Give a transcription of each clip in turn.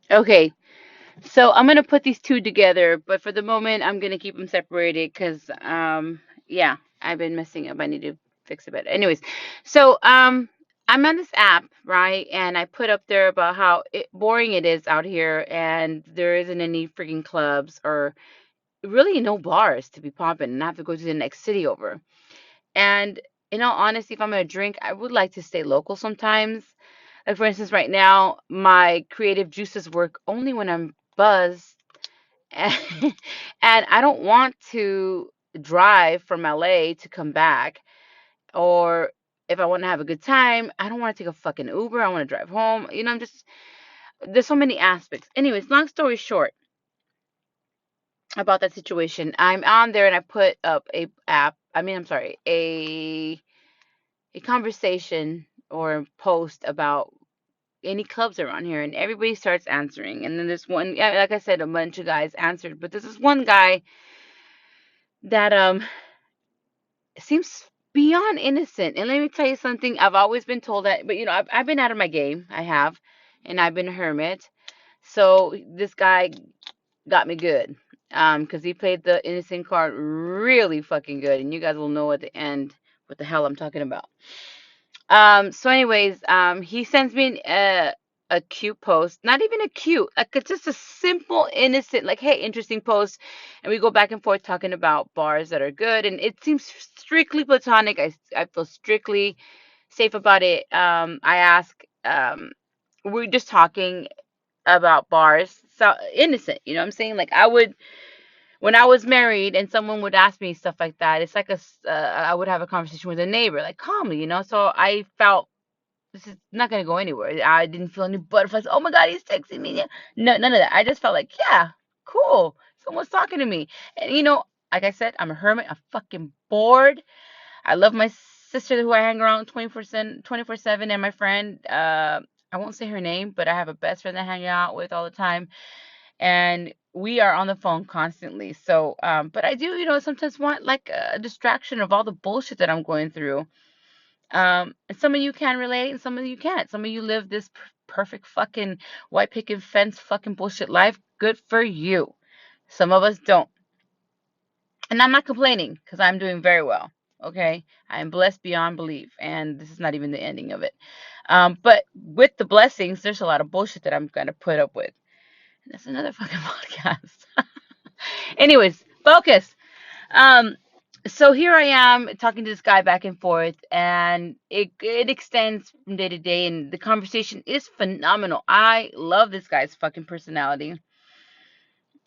Okay, so I'm gonna put these two together, but for the moment, I'm gonna keep them separated because, yeah, I've been messing up. I need to fix it better. Anyways, so I'm on this app, right? And I put up there about how boring it is out here, and there isn't any freaking clubs or really no bars to be popping, and I have to go to the next city over. And in all honesty, if I'm gonna drink, I would like to stay local sometimes. Like for instance, right now, my creative juices work only when I'm buzzed, and, and I don't want to drive from LA to come back. Or if I want to have a good time, I don't want to take a fucking Uber. I want to drive home. I'm just there's so many aspects. Anyways, long story short about that situation, I'm on there and I put up a app. I mean, I'm sorry, a conversation or post about any clubs around here, and everybody starts answering. And then there's one, yeah, like I said, a bunch of guys answered, but there's this one guy that seems beyond innocent. And let me tell you something. I've always been told that, but I've been out of my game. I have, and I've been a hermit. So this guy got me good, because he played the innocent card really fucking good, and you guys will know at the end what the hell I'm talking about. So anyways, he sends me a cute post, not even a cute, like it's just a simple, innocent, like, hey, interesting post, and we go back and forth talking about bars that are good, and it seems strictly platonic. I feel strictly safe about it. I ask, we're just talking about bars, so innocent, you know what I'm saying? Like I would when I was married and someone would ask me stuff like that, it's like I would have a conversation with a neighbor, like calmly, So I felt this is not gonna go anywhere. I didn't feel any butterflies. Oh my God, he's texting me. Yeah. No, none of that. I just felt like, yeah, cool. Someone's talking to me. And like I said, I'm a hermit. I'm fucking bored. I love my sister who I hang around 24/7, and my friend, I won't say her name, but I have a best friend that I hang out with all the time, and we are on the phone constantly. So, but I do, sometimes want like a distraction of all the bullshit that I'm going through. And some of you can relate, and some of you can't. Some of you live this perfect fucking white picket fence fucking bullshit life. Good for you. Some of us don't. And I'm not complaining because I'm doing very well. Okay. I am blessed beyond belief. And this is not even the ending of it. But with the blessings, there's a lot of bullshit that I'm going to put up with. And that's another fucking podcast. Anyways, focus. Um, so here I am talking to this guy back and forth, and it extends from day to day, and the conversation is phenomenal. I love this guy's fucking personality,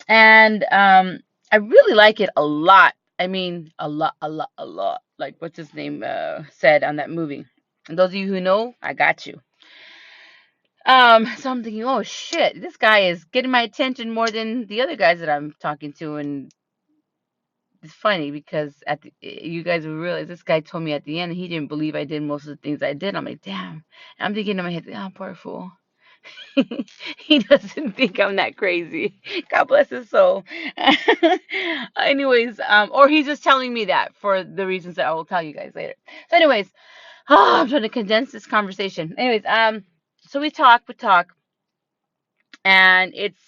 and I really like it a lot. I mean, a lot, a lot, a lot. Like what's his name said on that movie. And those of you who know, I got you. So I'm thinking, oh shit, this guy is getting my attention more than the other guys that I'm talking to, and it's funny because you guys will realize this guy told me at the end he didn't believe I did most of the things I did. I'm like, damn. And I'm thinking in my head, oh, poor fool. He doesn't think I'm that crazy. God bless his soul. Anyways, or he's just telling me that for the reasons that I will tell you guys later. So, anyways, I'm trying to condense this conversation. Anyways, so we talk, and it's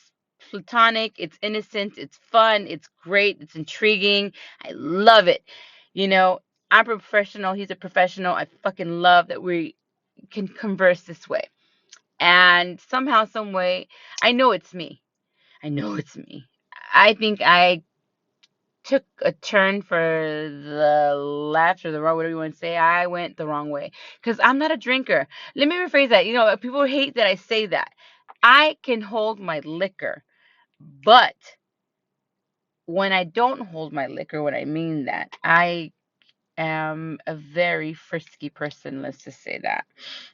platonic, it's innocent, it's fun, it's great, it's intriguing. I love it. You know, I'm a professional, he's a professional. I fucking love that we can converse this way. And somehow, some way, I know it's me. I know it's me. I think I took a turn for the left or the wrong, whatever you want to say. I went the wrong way because I'm not a drinker. Let me rephrase that. People hate that I say that. I can hold my liquor, but when I don't hold my liquor, what I mean that I am a very frisky person. Let's just say that.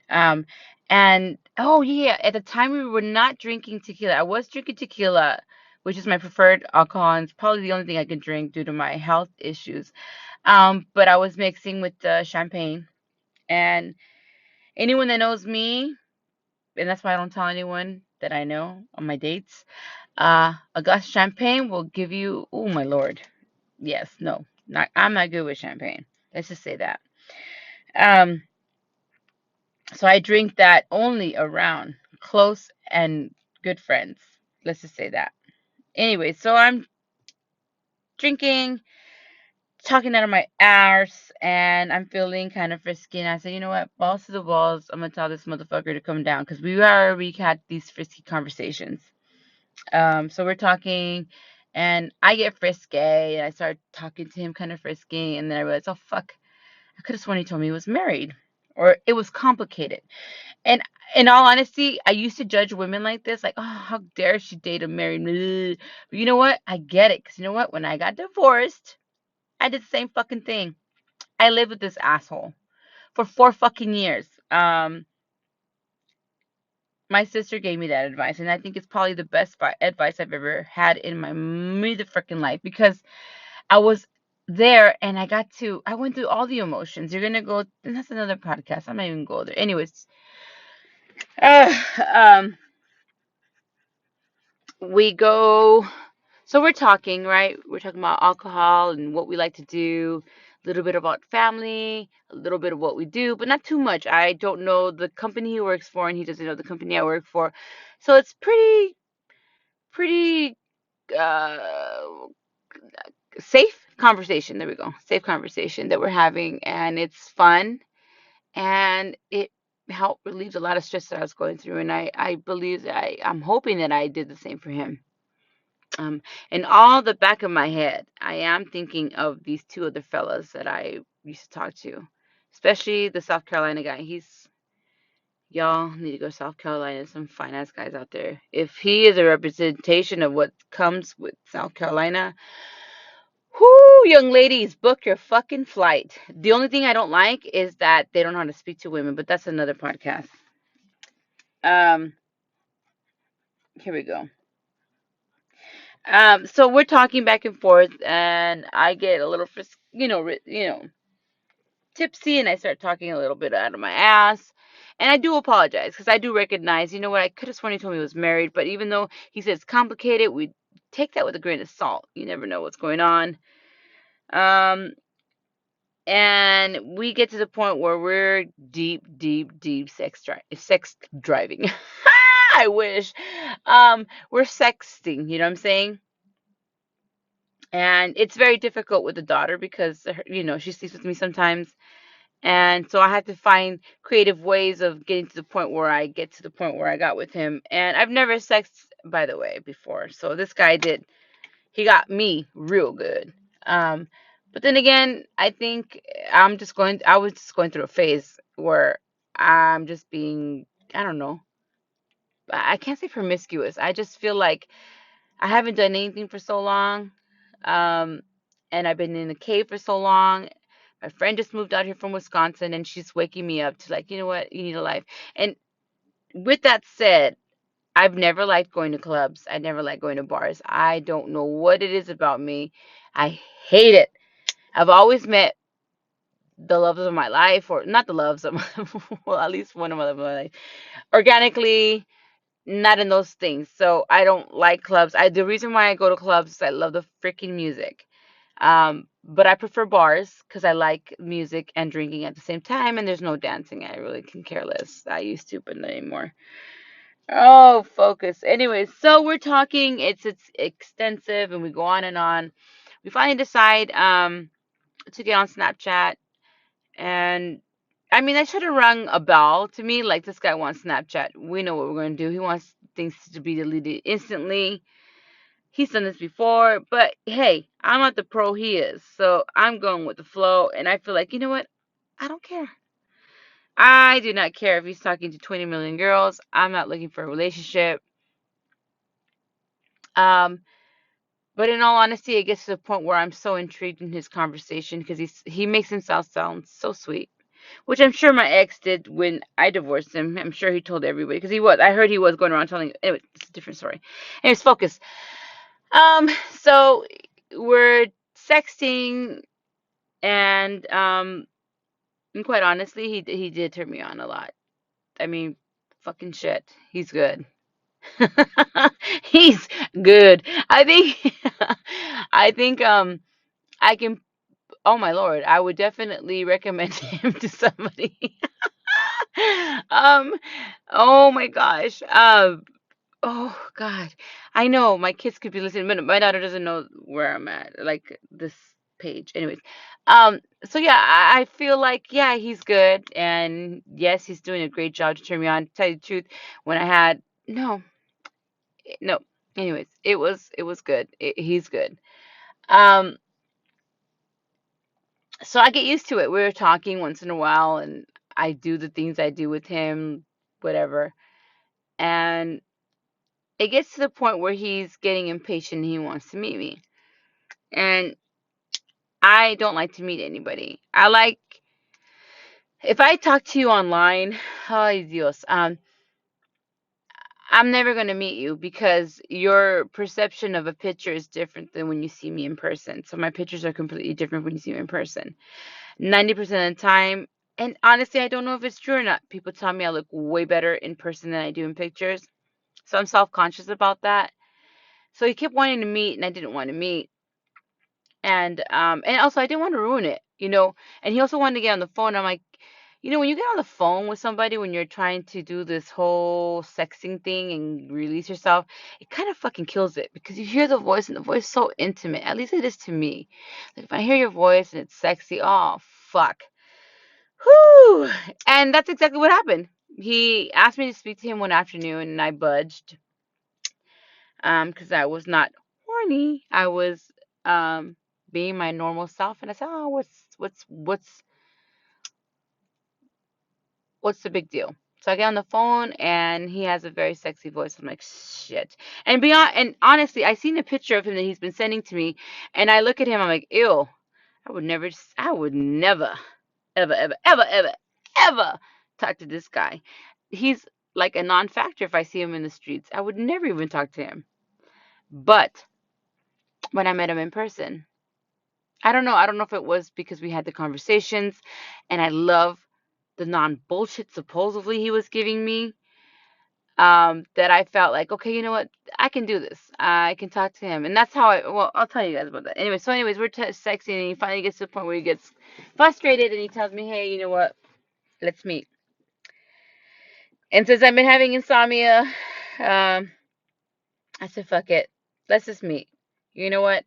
Um, and oh yeah, at the time we were not drinking tequila. I was drinking tequila, which is my preferred alcohol, and it's probably the only thing I can drink due to my health issues. But I was mixing with champagne, and anyone that knows me, and that's why I don't tell anyone that I know on my dates. A glass of champagne will give you, oh my lord, yes, no, not I'm not good with champagne. Let's just say that. Um, so I drink that only around close and good friends. Let's just say that. Anyway, so I'm drinking, talking out of my arse, and I'm feeling kind of frisky. And I said, you know what? Balls to the walls. I'm gonna tell this motherfucker to come down because we had these frisky conversations. So we're talking, and I get frisky, and I start talking to him kind of frisky, and then I realized, oh fuck, I could have sworn he told me he was married, or it was complicated. And in all honesty, I used to judge women like this, like, oh, how dare she date a married man? But you know what? I get it, because you know what? When I got divorced, I did the same fucking thing. I lived with this asshole for 4 fucking years. My sister gave me that advice, and I think it's probably the best advice I've ever had in my mother freaking life because I was there and I went through all the emotions. You're gonna go, and that's another podcast. I'm not even go there. Anyways, uh, um, we go. So we're talking, right? We're talking about alcohol and what we like to do, a little bit about family, a little bit of what we do, but not too much. I don't know the company he works for, and he doesn't know the company I work for. So it's pretty uh safe conversation. There we go. Safe conversation that we're having, and it's fun, and it helped relieve a lot of stress that I was going through, and I believe that I'm hoping that I did the same for him. In all the back of my head, I am thinking of these two other fellas that I used to talk to, especially the South Carolina guy. Y'all need to go to South Carolina. Some fine ass guys out there. If he is a representation of what comes with South Carolina, whoo, young ladies, book your fucking flight. The only thing I don't like is that they don't know how to speak to women, but that's another podcast. Um, Here we go. So we're talking back and forth, and I get a little, tipsy, and I start talking a little bit out of my ass. And I do apologize because I do recognize, you know what, I could have sworn he told me he was married, but even though he said it's complicated, we take that with a grain of salt. You never know what's going on. Um, and we get to the point where we're deep, deep, deep sex driving. I wish. We're sexting, you know what I'm saying? And it's very difficult with the daughter because, she sleeps with me sometimes. And so I had to find creative ways of getting to the point where I get to the point where I got with him. And I've never sexed, by the way, before. So this guy did. He got me real good. Um, but then again, I think I was just going through a phase where I'm just being, I don't know, I can't say promiscuous. I just feel like I haven't done anything for so long. Um, and I've been in the cave for so long. My friend just moved out here from Wisconsin, and she's waking me up to, like, you know what? You need a life. And with that said, I've never liked going to clubs. I never liked going to bars. I don't know what it is about me. I hate it. I've always met the loves of my life, or not the loves of my, well, at least one of my life, organically, not in those things. So I don't like clubs. The reason why I go to clubs is I love the freaking music. But I prefer bars because I like music and drinking at the same time, and there's no dancing. I really can care less. I used to, but not anymore. Oh, focus. Anyways, so we're talking. It's extensive, and we go on and on. We finally decide to get on Snapchat, and I mean, I should have rung a bell. To me, like, this guy wants Snapchat. We know what we're going to do. He wants things to be deleted instantly. He's done this before, but hey, I'm not the pro he is. So I'm going with the flow, and I feel like, you know what? I don't care. I do not care if he's talking to 20 million girls. I'm not looking for a relationship. Um, but in all honesty, it gets to the point where I'm so intrigued in his conversation because he makes himself sound so sweet, which I'm sure my ex did when I divorced him. I'm sure he told everybody because I heard he was going around telling. Anyway, it's a different story. Anyways, focus. So we're sexting, and quite honestly, he did turn me on a lot. I mean, fucking shit, he's good. He's good. I think I think I can. Oh my lord, I would definitely recommend him to somebody. um, oh my gosh. Oh God, I know my kids could be listening, but my daughter doesn't know where I'm at, like this page. Anyways, so yeah, I feel like yeah, he's good, and yes, he's doing a great job to turn me on. To tell you the truth, when I had no, no. Anyways, it was good. He's good. Um, so I get used to it. We were talking once in a while, and I do the things I do with him, whatever, and it gets to the point where he's getting impatient and he wants to meet me. And I don't like to meet anybody. I like if I talk to you online, ay Dios, I'm never gonna meet you because your perception of a picture is different than when you see me in person. So my pictures are completely different when you see me in person. 90% of the time, and honestly, I don't know if it's true or not. People tell me I look way better in person than I do in pictures. So I'm self-conscious about that. So he kept wanting to meet and I didn't want to meet. And also I didn't want to ruin it. And he also wanted to get on the phone. I'm like, when you get on the phone with somebody when you're trying to do this whole sexting thing and release yourself, it kind of fucking kills it because you hear the voice and the voice is so intimate. At least it is to me. Like if I hear your voice and it's sexy, oh fuck. Whew. And that's exactly what happened. He asked me to speak to him one afternoon and I budged because I was not horny. I was um being my normal self, and I said, "Oh, what's the big deal?" So I get on the phone, and he has a very sexy voice. I'm like, "Shit!" And honestly, I seen a picture of him that he's been sending to me, and I look at him. I'm like, "Ew! I would never, ever, ever, ever, ever, ever talk to this guy. He's like a non-factor if I see him in the streets. I would never even talk to him." But when I met him in person, I don't know. I don't know if it was because we had the conversations and I love the non bullshit supposedly he was giving me. That I felt like, okay, you know what? I can do this. I can talk to him. And that's how well, I'll tell you guys about that. Anyways, we're sexting and he finally gets to the point where he gets frustrated and he tells me, hey, you know what? Let's meet. And since I've been having insomnia, I said, fuck it. Let's just meet. You know what?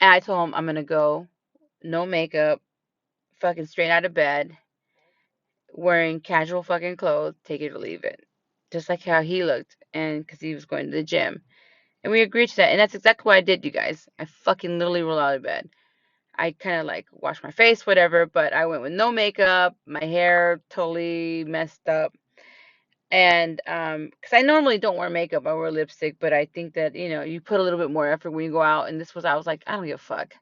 And I told him I'm going to go, no makeup, fucking straight out of bed wearing casual fucking clothes, take it or leave it. Just like how he looked, and because he was going to the gym. And we agreed to that, and that's exactly what I did, you guys. I fucking literally rolled out of bed. I kind of like washed my face, whatever, but I went with no makeup, my hair totally messed up. And because I normally don't wear makeup, I wear lipstick, but I think that, you put a little bit more effort when you go out. And I was like, I don't give a fuck.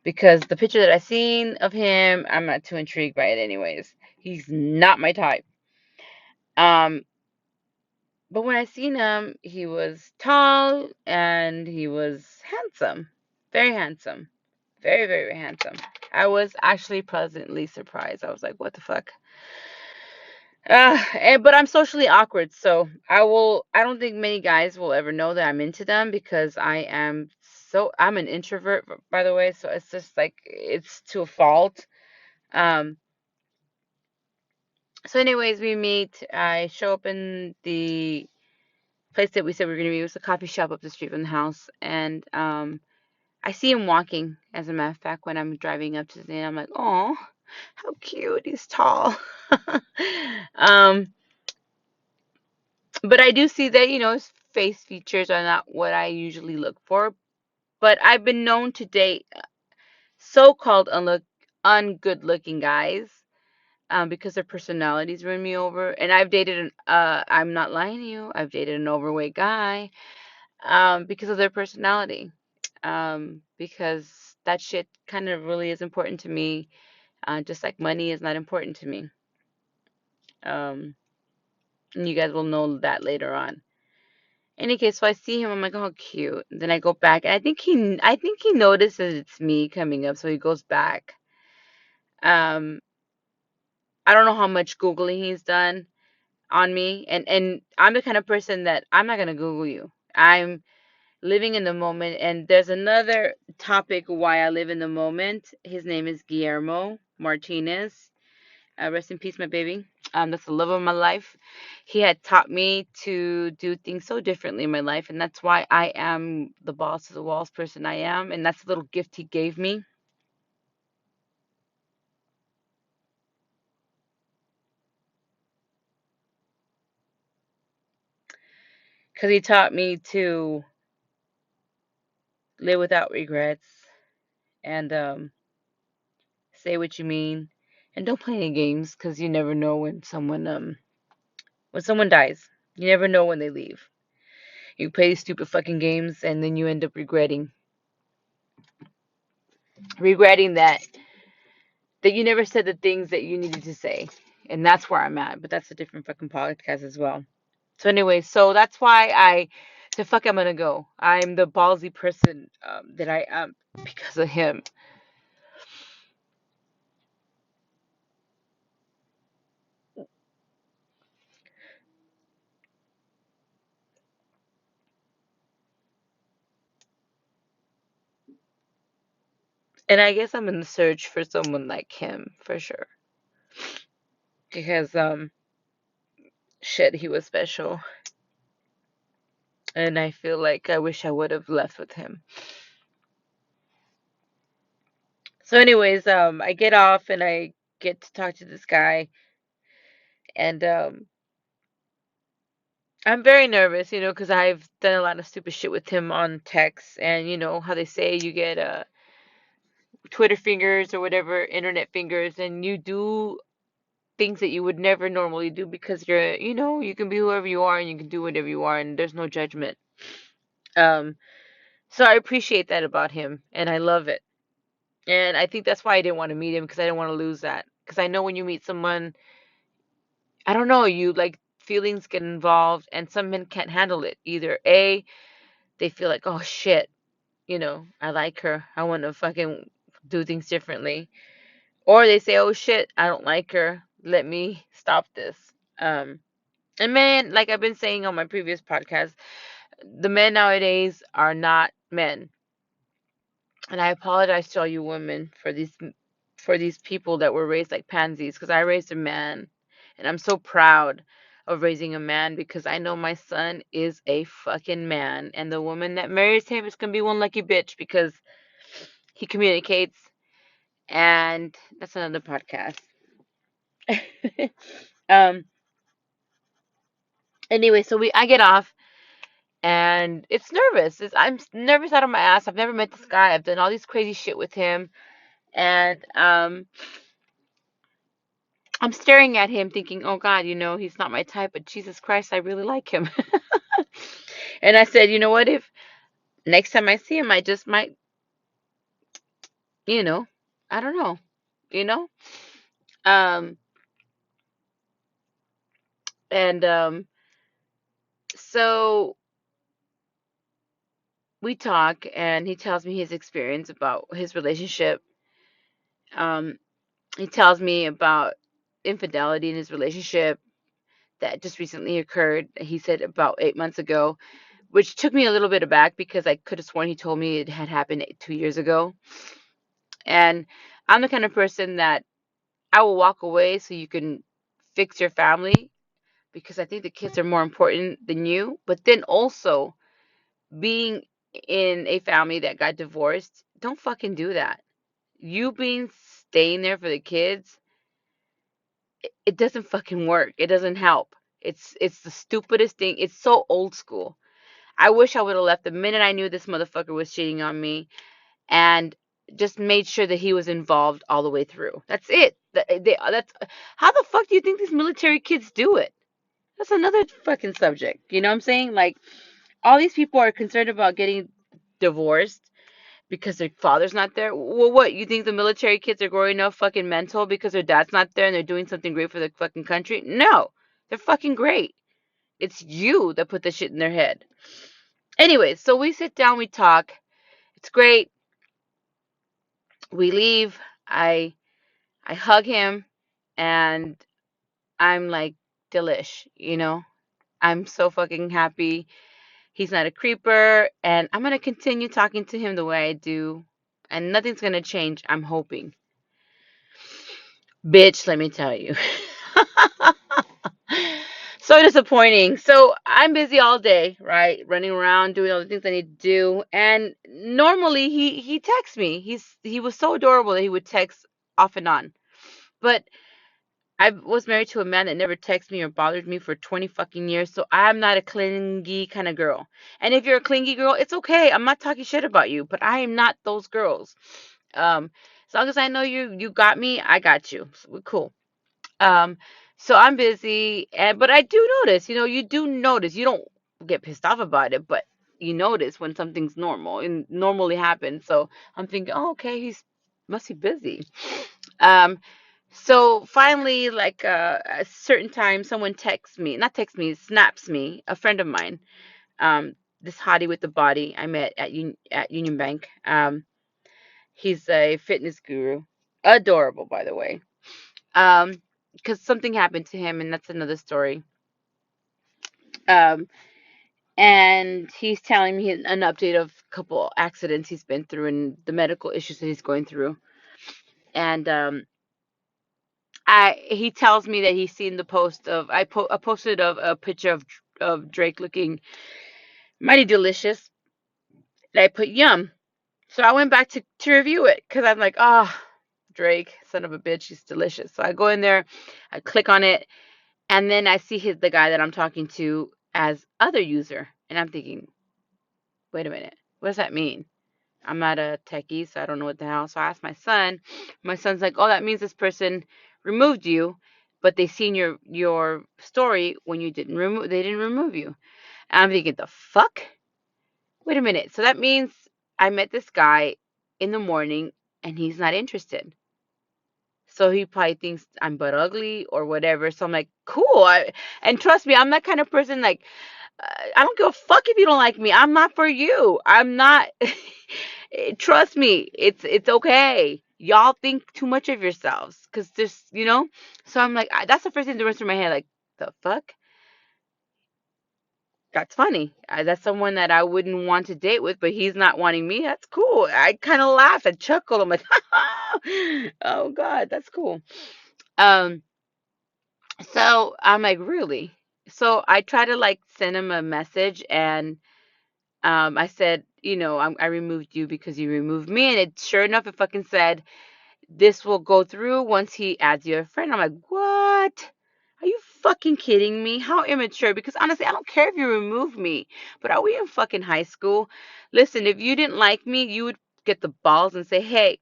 Because the picture that I seen of him, I'm not too intrigued by it anyways. He's not my type. Um, But when I seen him, he was tall and he was handsome. Very handsome. Very, very handsome. I was actually pleasantly surprised. I was like, what the fuck? But I'm socially awkward, so I don't think many guys will ever know that I'm into them because I'm an introvert, by the way, so it's just like, it's to a fault. Um, so anyways, we meet. I show up in the place that we said we were going to be. It was a coffee shop up the street from the house. And I see him walking, as a matter of fact, when I'm driving up to the inn. I'm like, oh, how cute. He's tall. um, but I do see that, his face features are not what I usually look for. But I've been known to date so-called ungood looking guys. Because their personalities win me over. And I'm not lying to you, I've dated an overweight guy because of their personality. Because that shit kind of really is important to me, just like money is not important to me. Um, and you guys will know that later on. Any case, so I see him, I'm like, oh, cute. Then I go back, and I think he notices it's me coming up, so he goes back. Um, I don't know how much googling he's done on me, and I'm the kind of person that I'm not gonna Google you. I'm living in the moment. And there's another topic why I live in the moment. His name is Guillermo Martinez. Rest in peace, my baby. That's the love of my life. He had taught me to do things so differently in my life, and that's why I am the boss of the walls person I am, and that's a little gift he gave me. Because he taught me to live without regrets and say what you mean, and don't play any games because you never know when someone dies. You never know when they leave. You play these stupid fucking games, and then you end up regretting that you never said the things that you needed to say. And that's where I'm at. But that's a different fucking podcast as well. So anyway, so that's why the fuck I'm gonna go. I'm the ballsy person that I am because of him. And I guess I'm in the search for someone like him for sure. Because shit, he was special. And I feel like I wish I would have left with him. So anyways, I get off and I get to talk to this guy, and I'm very nervous, because I've done a lot of stupid shit with him on text, and you know how they say you get Twitter fingers or whatever, internet fingers, and you do things that you would never normally do because you can be whoever you are and you can do whatever you are and there's no judgment. Um, so I appreciate that about him and I love it. And I think that's why I didn't want to meet him because I didn't want to lose that. Because I know when you meet someone, I don't know, you like feelings get involved and some men can't handle it. Either A, they feel like, oh shit, I like her. I want to fucking do things differently. Or they say, oh shit, I don't like her. Let me stop this. Um, and men, like I've been saying on my previous podcast, the men nowadays are not men. And I apologize to all you women for these people that were raised like pansies because I raised a man and I'm so proud of raising a man because I know my son is a fucking man and the woman that marries him is gonna be one lucky bitch because he communicates and that's another podcast. um anyway, so I get off and it's nervous. I'm nervous out of my ass. I've never met this guy. I've done all these crazy shit with him and I'm staring at him thinking, oh God, he's not my type, but Jesus Christ, I really like him. And I said, you know what, if next time I see him, I just might, you know, I don't know, you know? Um, and so we talk, and he tells me his experience about his relationship. Um, he tells me about infidelity in his relationship that just recently occurred. He said about 8 months ago, which took me a little bit aback because I could have sworn he told me it had happened 2 years ago. And I'm the kind of person that I will walk away so you can fix your family because I think the kids are more important than you. But then also being in a family that got divorced, don't fucking do that. You being staying there for the kids, it doesn't fucking work. It doesn't help. It's the stupidest thing. It's so old school. I wish I would have left the minute I knew this motherfucker was cheating on me and just made sure that he was involved all the way through. That's it. That's how the fuck do you think these military kids do it? That's another fucking subject. You know what I'm saying? Like all these people are concerned about getting divorced because their father's not there. Well, what? You think the military kids are growing up fucking mental because their dad's not there and they're doing something great for the fucking country? No. They're fucking great. It's you that put the shit in their head. Anyways, so we sit down, we talk. It's great. We leave. I hug him and I'm like delish. I'm so fucking happy. He's not a creeper and I'm going to continue talking to him the way I do and nothing's going to change, I'm hoping. Bitch, let me tell you. So disappointing. So I'm busy all day, right? Running around doing all the things I need to do. And normally he texts me. He was so adorable that he would text off and on. But I was married to a man that never texted me or bothered me for 20 fucking years, so I'm not a clingy kind of girl. And if you're a clingy girl, it's okay. I'm not talking shit about you, but I am not those girls. As long as I know you got me, I got you. So we're cool. Um, so I'm busy, and but I do notice, you do notice. You don't get pissed off about it, but you notice when something's normal and normally happens. So I'm thinking, oh, okay, he's must be busy. Um, so finally, like a certain time, someone texts me, not texts me, snaps me, a friend of mine, this hottie with the body I met at Union Bank. He's a fitness guru, adorable, by the way. Um, because something happened to him, and that's another story. Um, and he's telling me an update of a couple accidents he's been through and the medical issues that he's going through. And I he tells me that he's seen the post of I posted of a picture of Drake looking mighty delicious. And I put yum. So I went back to review it because I'm like, oh, Drake, son of a bitch, he's delicious. So I go in there, I click on it, and then I see the guy that I'm talking to as other user, and I'm thinking, wait a minute, what does that mean? I'm not a techie, so I don't know what the hell. So I asked my son. My son's like, oh, that means this person removed you, but they seen your story when you didn't remove. They didn't remove you. And I'm thinking, the fuck? Wait a minute. So that means I met this guy in the morning, and he's not interested. So he probably thinks I'm butt ugly or whatever. So I'm like, cool. And trust me, I'm that kind of person. Like, I don't give a fuck if you don't like me. I'm not for you. I'm not. Trust me, it's okay. Y'all think too much of yourselves because there's. So I'm like, that's the first thing that runs through my head. Like, the fuck? That's funny. That's someone that I wouldn't want to date with, but he's not wanting me. That's cool. I kind of laughed. I chuckled. I'm like, oh God, that's cool. Um, so I'm like, really? So I try to like send him a message and I said, I removed you because you removed me. And it sure enough, it fucking said, this will go through once he adds you a friend. I'm like, what? Are you fucking kidding me? How immature? Because honestly, I don't care if you remove me, but are we in fucking high school? Listen, if you didn't like me, you would get the balls and say, hey,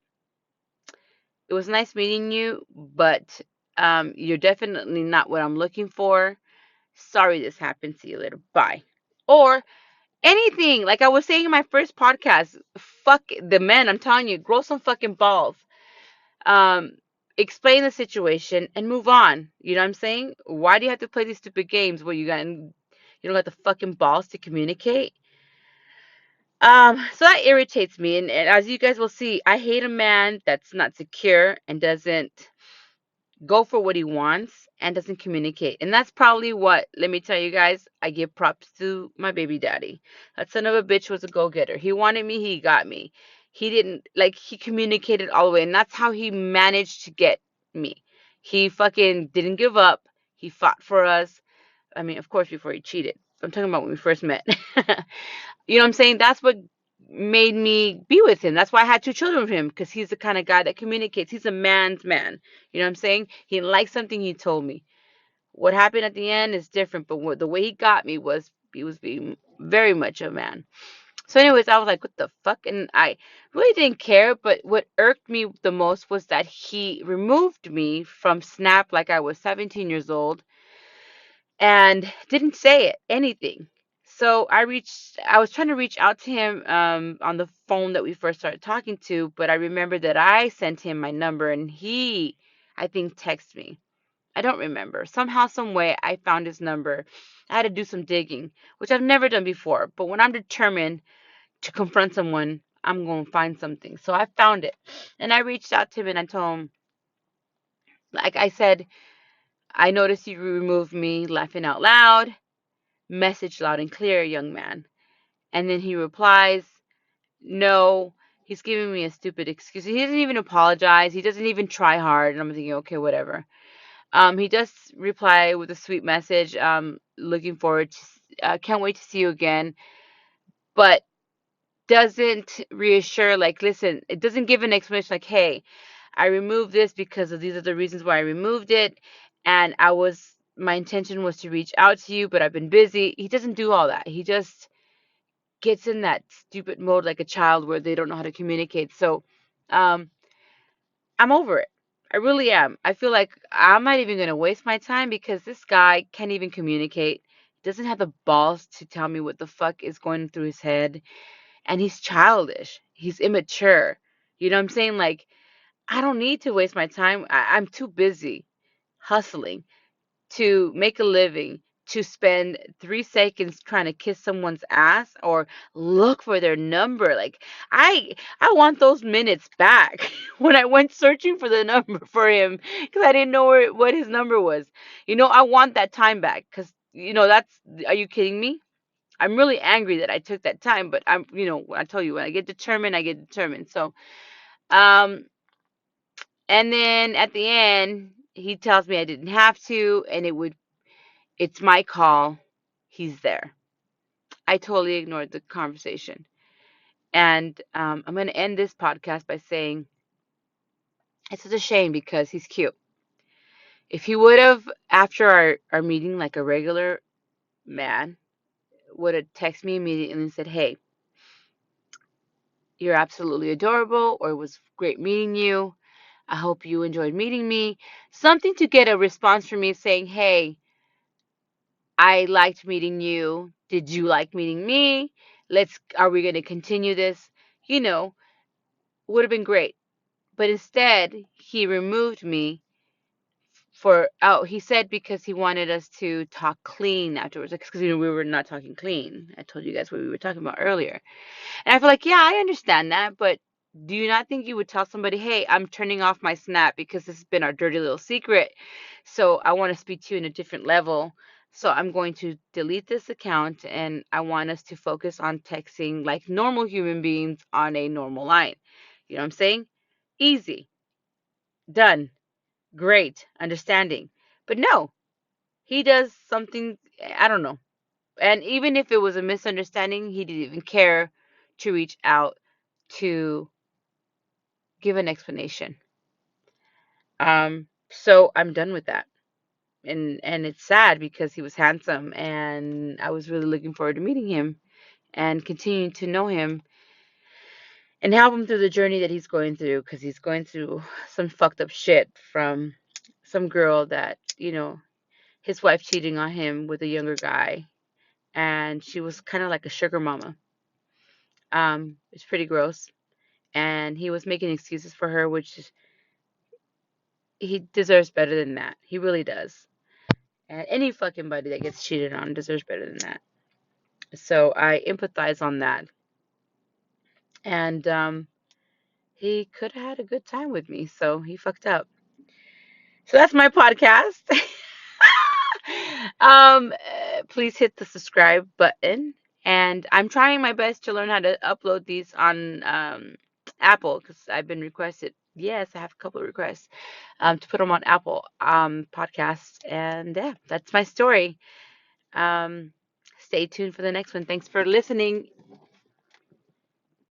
it was nice meeting you, but you're definitely not what I'm looking for. Sorry this happened. See you later. Bye. Or anything. Like I was saying in my first podcast, fuck the men. I'm telling you, grow some fucking balls. Um, Explain the situation and move on. You know what I'm saying? Why do you have to play these stupid games where you don't got the fucking balls to communicate? So that irritates me, and as you guys will see, I hate a man that's not secure and doesn't go for what he wants and doesn't communicate. And that's probably what, let me tell you guys, I give props to my baby daddy. That son of a bitch was a go-getter. He wanted me, he got me. He didn't, like, he communicated all the way. And that's how he managed to get me. He fucking didn't give up. He fought for us. I mean, of course, before he cheated. I'm talking about when we first met. You know what I'm saying? That's what made me be with him. That's why I had two children with him, because he's the kind of guy that communicates. He's a man's man. You know what I'm saying? He liked something, he told me. What happened at the end is different, but the way he got me was he was being very much a man. So, anyways, I was like, what the fuck? And I really didn't care, but what irked me the most was that he removed me from Snap like I was 17 years old and didn't say anything. So I was trying to reach out to him on the phone that we first started talking to, but I remember that I sent him my number and he, I think, texted me. I don't remember. Somehow, some way, I found his number. I had to do some digging, which I've never done before. But when I'm determined to confront someone, I'm going to find something. So I found it. And I reached out to him and I told him, like I said, I noticed you removed me, laughing out loud. Message loud and clear, young man. And then he replies, no. He's giving me a stupid excuse. He doesn't even apologize. He doesn't even try hard. And I'm thinking, okay, whatever. He does reply with a sweet message. Looking forward to, can't wait to see you again. But doesn't reassure, like, listen, it doesn't give an explanation like, hey, I removed this because of these are the reasons why I removed it. And my intention was to reach out to you, but I've been busy. He doesn't do all that. He just gets in that stupid mode like a child where they don't know how to communicate. So, um, I'm over it. I really am. I feel like I'm not even going to waste my time because this guy can't even communicate. Doesn't have the balls to tell me what the fuck is going through his head. And he's childish. He's immature. You know what I'm saying? Like, I don't need to waste my time. I'm too busy hustling to make a living to spend 3 seconds trying to kiss someone's ass or look for their number. Like, I want those minutes back when I went searching for the number for him because I didn't know what his number was. I want that time back because that's. Are you kidding me? I'm really angry that I took that time, but I tell you, when I get determined, I get determined. So, um, and then at the end, he tells me I didn't have to, and it's my call. He's there. I totally ignored the conversation. And I'm going to end this podcast by saying it's such a shame because he's cute. If he would have, after our meeting, like a regular man, would have texted me immediately and said, hey, you're absolutely adorable, or it was great meeting you. I hope you enjoyed meeting me. Something to get a response from me saying, hey, I liked meeting you. Did you like meeting me? Are we going to continue this? You know, would have been great. But instead, he removed me he said because he wanted us to talk clean afterwards. Because, we were not talking clean. I told you guys what we were talking about earlier. And I feel like, yeah, I understand that, but do you not think you would tell somebody, hey, I'm turning off my Snap because this has been our dirty little secret. So I want to speak to you in a different level. So I'm going to delete this account and I want us to focus on texting like normal human beings on a normal line. You know what I'm saying? Easy. Done. Great. Understanding. But no, he does something, I don't know. And even if it was a misunderstanding, he didn't even care to reach out to give an explanation. So I'm done with that. And it's sad because he was handsome and I was really looking forward to meeting him and continuing to know him and help him through the journey that he's going through because he's going through some fucked up shit from some girl that, his wife cheating on him with a younger guy and she was kind of like a sugar mama. It's pretty gross. And he was making excuses for her, which he deserves better than that. He really does. And any fucking buddy that gets cheated on deserves better than that. So I empathize on that. And he could have had a good time with me, so he fucked up. So that's my podcast. Please hit the subscribe button. And I'm trying my best to learn how to upload these on Apple because I've been requested. Yes, I have a couple of requests to put them on Apple podcasts. And yeah, that's my story. Um, Stay tuned for the next one. Thanks for listening.